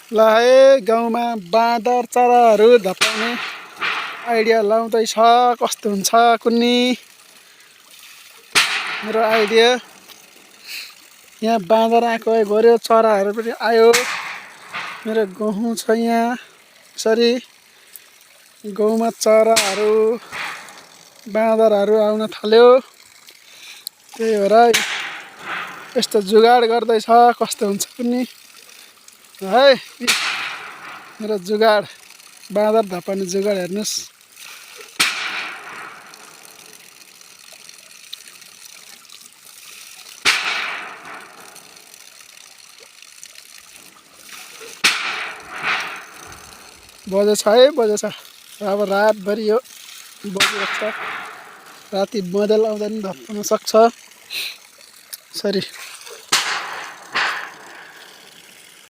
ल है गाउँमा बाँदर चराहरू धपाउने आइडिया लाउँदैछ कस्तो हुन्छ कुन्नी मेरो आइडिया। यहाँ बाँदर आएको गऱ्यो चराहरू पनि आयो मेरो गहुँ छ यहाँ यसरी गाउँमा चराहरू बाँदरहरू आउन थाल्यो त्यही भएर यस्तो जुगाड गर्दैछ कस्तो हुन्छ कुन्नी है मेरो जुगाड बाँदर धपाउने जुगाड हेर्नुस्। बजेछ है बजेछ अब रातभरि यो बजिरहेको छ राति बँदेल आउँदा पनि धपाउन सक्छ यसरी।